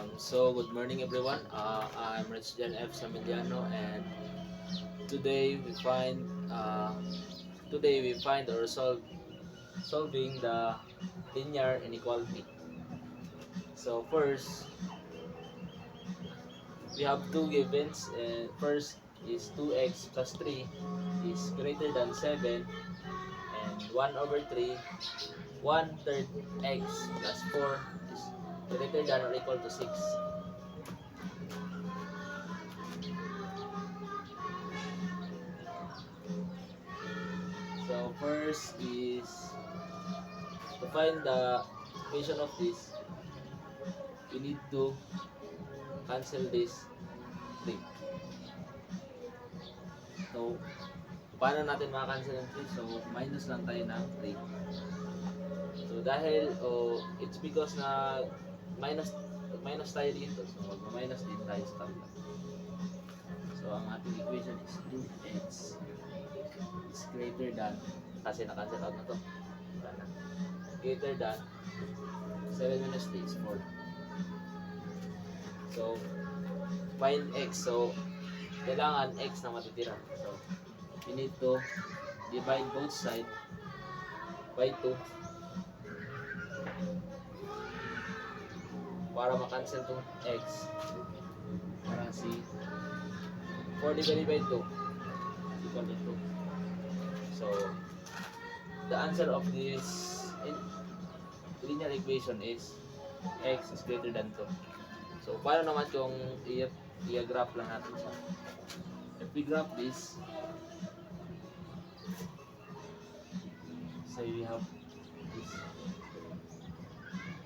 Good morning everyone. I'm Richard F. Samiliano, and today we find uh, or solving the linear inequality. So first, we have two givens. First is 2x plus 3 is greater than 7, and 1 over 3, 1/3 x plus 4 is greater than or equal to 6. So first is to find the equation of this, we need to cancel this 3. So, paano natin makacancel ang 3? So, minus lang tayo ng 3. So, dahil, it's because na minus minus tayo dito. So, magma-minus din tayo sa kabila. So, ang ating equation is 2x is greater than, kasi na-cancel out na to. Wala na. Greater than 7 minus 3 is 4. So, find x. So, kailangan x na matitira. So, we need to divide both sides by 2 para makancel tong x. Para si 4 divided by 2 is equal to 2. So, the answer of this linear equation is x is greater than 2. So, paano naman kung i-graph lang natin siya? If we graph this, say we have this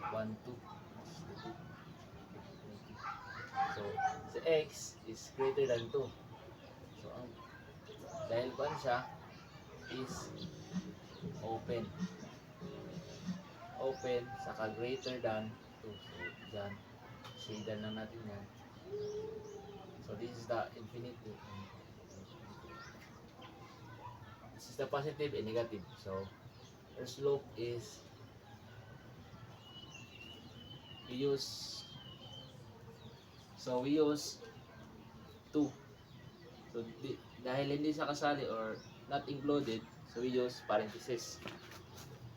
1, 2. So, si x is greater than 2. So, dahil kuan siya is open. Open, saka greater than 2. So, dyan, shade lang natin yan. So, this is the infinity. This is the positive and negative. So, our slope is, we use 2. So, dahil hindi siya kasali or not included, so we use parenthesis.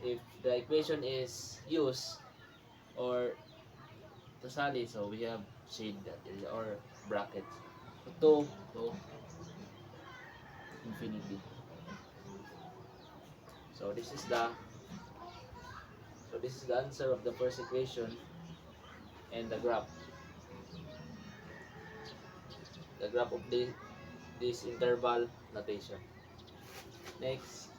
If the equation is used or kasali, so we have shade that area or bracket. So, 2 to infinity. So this is the answer of the first equation and the graph. The graph of this interval notation. Next.